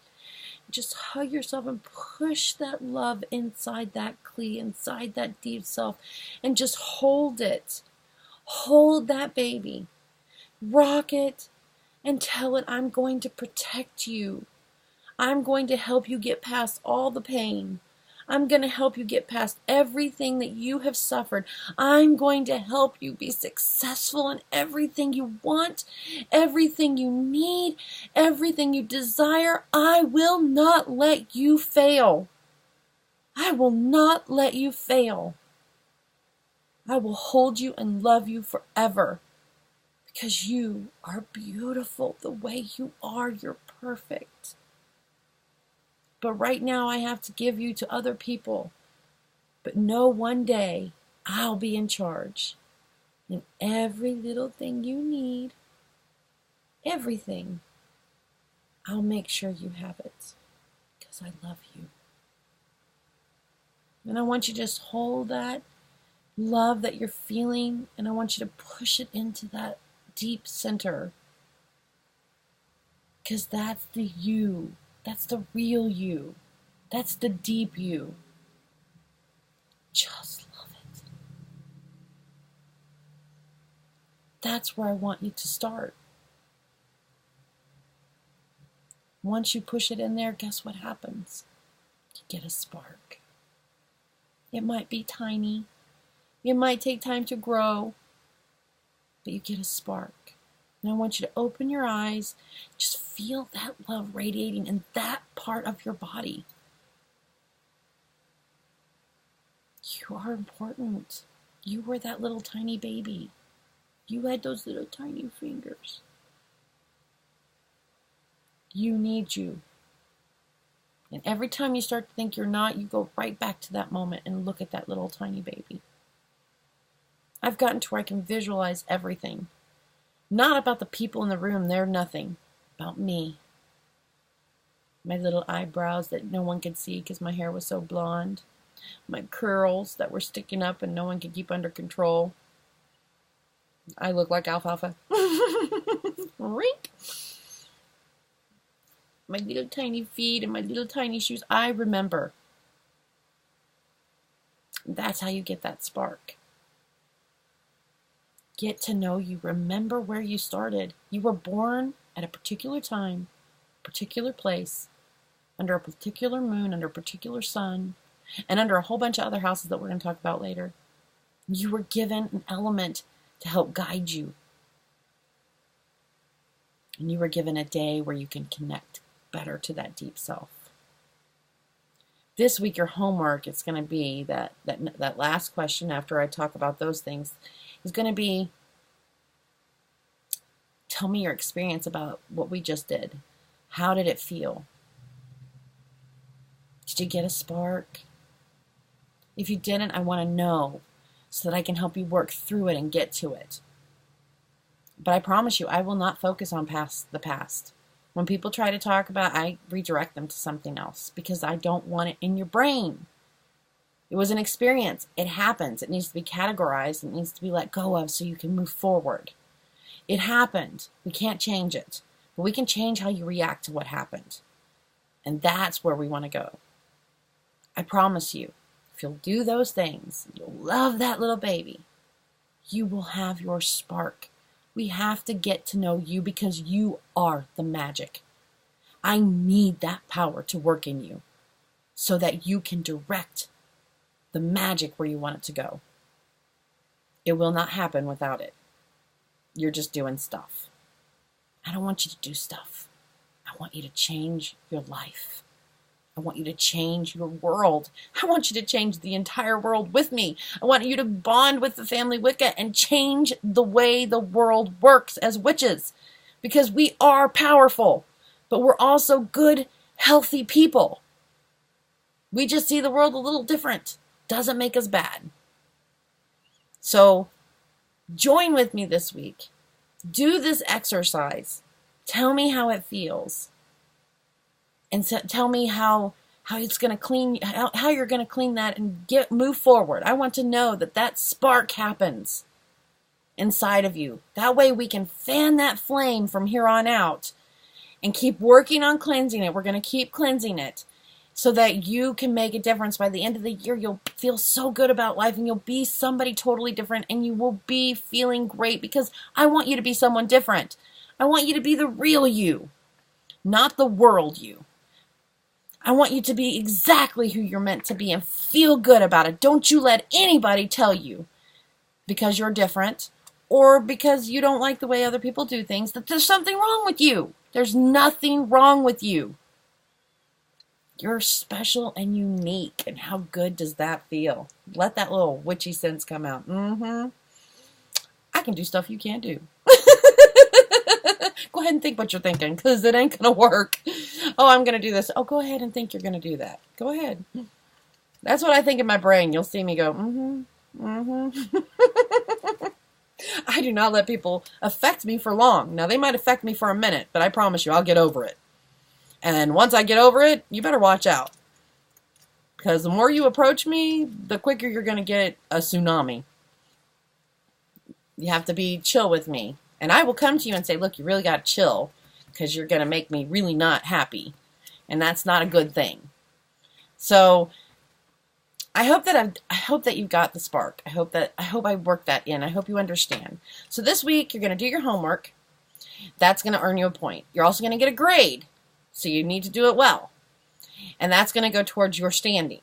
Just hug yourself and push that love inside that clee, inside that deep self, and just hold it. Hold that baby. Rock it and tell it, I'm going to protect you. I'm going to help you get past all the pain. I'm going to help you get past everything that you have suffered. I'm going to help you be successful in everything you want, everything you need, everything you desire. I will not let you fail. I will not let you fail. I will hold you and love you forever because you are beautiful the way you are. You're perfect. But right now I have to give you to other people. But know one day I'll be in charge. And every little thing you need, everything, I'll make sure you have it. Because I love you. And I want you to just hold that love that you're feeling. And I want you to push it into that deep center. Because that's the you. That's the real you. That's the deep you. Just love it. That's where I want you to start. Once you push it in there, guess what happens? You get a spark. It might be tiny. It might take time to grow. But you get a spark. And I want you to open your eyes. Just feel that love radiating in that part of your body. You are important. You were that little tiny baby. You had those little tiny fingers. You need you. And every time you start to think you're not, you go right back to that moment and look at that little tiny baby. I've gotten to where I can visualize everything. Not about the people in the room, they're nothing. About me. My little eyebrows that no one could see because my hair was so blonde. My curls that were sticking up and no one could keep under control. I look like alfalfa. Rink. My little tiny feet and my little tiny shoes. I remember. That's how you get that spark. Get to know you. Remember where you started. You were born at a particular time, particular place, under a particular moon, under a particular sun, and under a whole bunch of other houses that we're going to talk about later. You were given an element to help guide you. And you were given a day where you can connect better to that deep self. This week, your homework is going to be that last question after I talk about those things is going to be, tell me your experience about what we just did. How did it feel? Did you get a spark? If you didn't, I want to know so that I can help you work through it and get to it. But I promise you, I will not focus on the past. When people try to talk about it, I redirect them to something else because I don't want it in your brain. It was an experience. It happens. It needs to be categorized. It needs to be let go of so you can move forward. It happened. We can't change it. But we can change how you react to what happened. And that's where we want to go. I promise you, if you'll do those things, you'll love that little baby, you will have your spark. We have to get to know you because you are the magic. I need that power to work in you so that you can direct the magic where you want it to go. It will not happen without it. You're just doing stuff. I don't want you to do stuff. I want you to change your life. I want you to change your world. I want you to change the entire world with me. I want you to bond with the family Wicca and change the way the world works as witches. Because we are powerful, but we're also good, healthy people. We just see the world a little different. Doesn't make us bad. So join with me this week. Do this exercise. Tell me how it feels. And so tell me how it's going to clean, how you're going to clean that and move forward. I want to know that spark happens inside of you. That way we can fan that flame from here on out and keep working on cleansing it. We're going to keep cleansing it so that you can make a difference. By the end of the year, you'll feel so good about life and you'll be somebody totally different and you will be feeling great because I want you to be someone different. I want you to be the real you, not the world you. I want you to be exactly who you're meant to be and feel good about it. Don't you let anybody tell you because you're different or because you don't like the way other people do things that there's something wrong with you. There's nothing wrong with you. You're special and unique. And how good does that feel? Let that little witchy sense come out. I can do stuff you can't do. Go ahead and think what you're thinking because it ain't going to work. Oh, I'm going to do this. Oh, go ahead and think you're going to do that. Go ahead. That's what I think in my brain. You'll see me go, I do not let people affect me for long. Now, they might affect me for a minute, but I promise you, I'll get over it. And once I get over it, you better watch out. Because the more you approach me, the quicker you're going to get a tsunami. You have to be chill with me. And I will come to you and say, look, you really got to chill because you're going to make me really not happy. And that's not a good thing. So I hope that you've got the spark. I hope I worked that in. I hope you understand. So this week you're going to do your homework. That's going to earn you a point. You're also going to get a grade. So you need to do it well. And that's going to go towards your standing.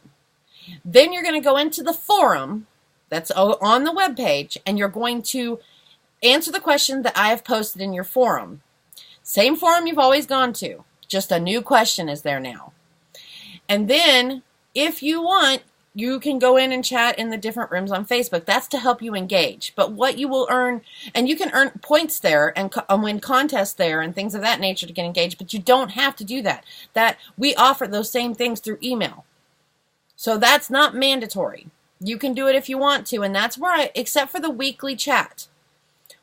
Then you're going to go into the forum that's on the webpage and you're going to answer the question that I have posted in your forum. Same forum you've always gone to. Just a new question is there now. And then, if you want, you can go in and chat in the different rooms on Facebook. That's to help you engage. But what you will earn, and you can earn points there and win contests there and things of that nature to get engaged, but you don't have to do that. That we offer those same things through email. So that's not mandatory. You can do it if you want to, and that's where except for the weekly chat.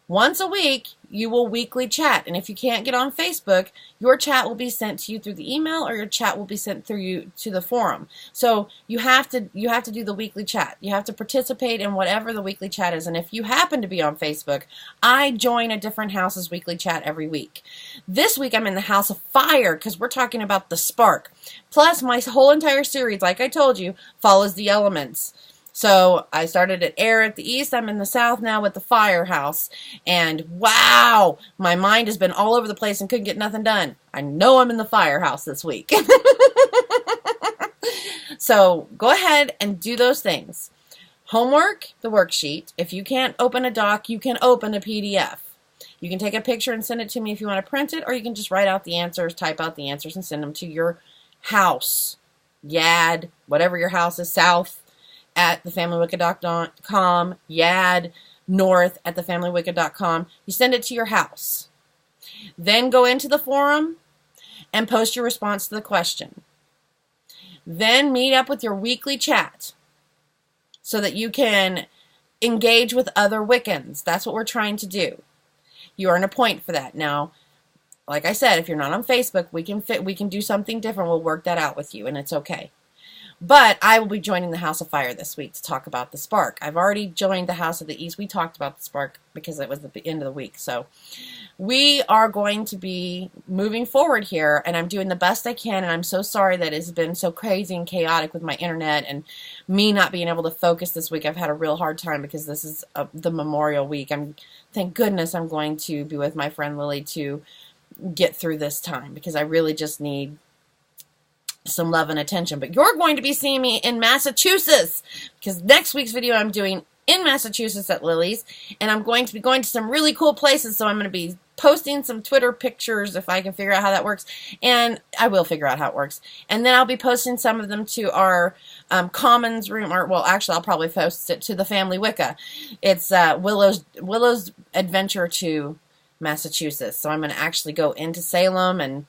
Once a week, you will weekly chat. And if you can't get on Facebook, your chat will be sent to you through the email or your chat will be sent through you to the forum. So you have to do the weekly chat. You have to participate in whatever the weekly chat is. And if you happen to be on Facebook, I join a different house's weekly chat every week. This week, I'm in the House of Fire because we're talking about the spark. Plus, my whole entire series, like I told you, follows the elements. So I started at air at the east. I'm in the south now with the firehouse. And wow, my mind has been all over the place and couldn't get nothing done. I know I'm in the firehouse this week. So go ahead and do those things. Homework, the worksheet. If you can't open a doc, you can open a PDF. You can take a picture and send it to me if you want to print it, or you can just write out the answers, type out the answers, and send them to your house, YAD, whatever your house is, south at thefamilywicca.com, YAD, north at thefamilywicca.com. You send it to your house. Then go into the forum and post your response to the question. Then meet up with your weekly chat so that you can engage with other Wiccans. That's what we're trying to do. You earn a point for that. Now, like I said, if you're not on Facebook, we can do something different. We'll work that out with you, and it's okay. But I will be joining the House of Fire this week to talk about the spark. I've already joined the House of the East. We talked about the spark because it was the end of the week. So we are going to be moving forward here, and I'm doing the best I can, and I'm so sorry that it's been so crazy and chaotic with my internet and me not being able to focus this week. I've had a real hard time because this is the Memorial Week. Thank goodness I'm going to be with my friend Lily to get through this time because I really just need some love and attention. But you're going to be seeing me in Massachusetts because next week's video I'm doing in Massachusetts at Lily's, and I'm going to be going to some really cool places, so I'm going to be posting some Twitter pictures if I can figure out how that works, and I will figure out how it works. And then I'll be posting some of them to our Commons room, or well, actually I'll probably post it to the Family Wicca. It's Willow's Adventure to Massachusetts, so I'm going to actually go into Salem, and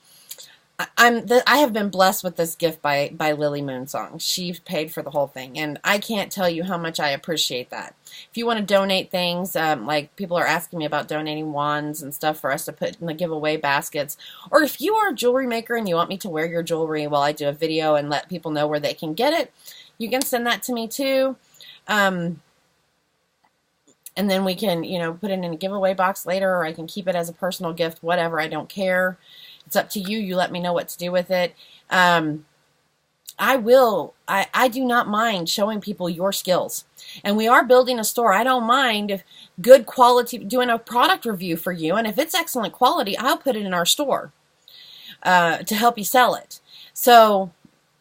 I have been blessed with this gift by Lily Moonsong. She paid for the whole thing, and I can't tell you how much I appreciate that. If you want to donate things, like people are asking me about donating wands and stuff for us to put in the giveaway baskets, or if you are a jewelry maker and you want me to wear your jewelry while I do a video and let people know where they can get it, you can send that to me too. And then we can, put it in a giveaway box later, or I can keep it as a personal gift, whatever, I don't care. It's up to you. You let me know what to do with it. I do not mind showing people your skills. And we are building a store. I don't mind if good quality, doing a product review for you. And if it's excellent quality, I'll put it in our store to help you sell it. So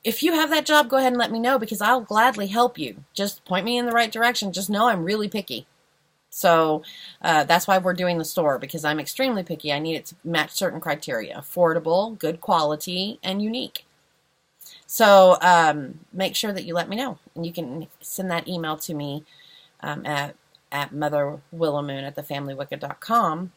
if you have that job, go ahead and let me know because I'll gladly help you. Just point me in the right direction. Just know I'm really picky. So that's why we're doing the store, because I'm extremely picky. I need it to match certain criteria: affordable, good quality, and unique. So make sure that you let me know, and you can send that email to me at Mother Willow Moon at thefamilywicca.com,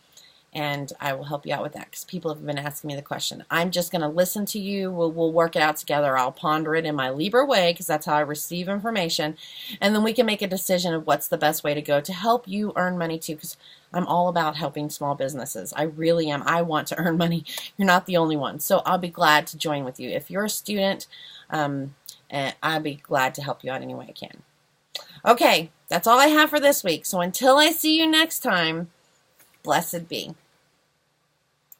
and I will help you out with that because people have been asking me the question. I'm just going to listen to you. We'll work it out together. I'll ponder it in my Libra way because that's how I receive information, and then we can make a decision of what's the best way to go to help you earn money too, because I'm all about helping small businesses. I really am. I want to earn money. You're not the only one, so I'll be glad to join with you. If you're a student, I'll be glad to help you out any way I can. Okay, that's all I have for this week, so until I see you next time, blessed be.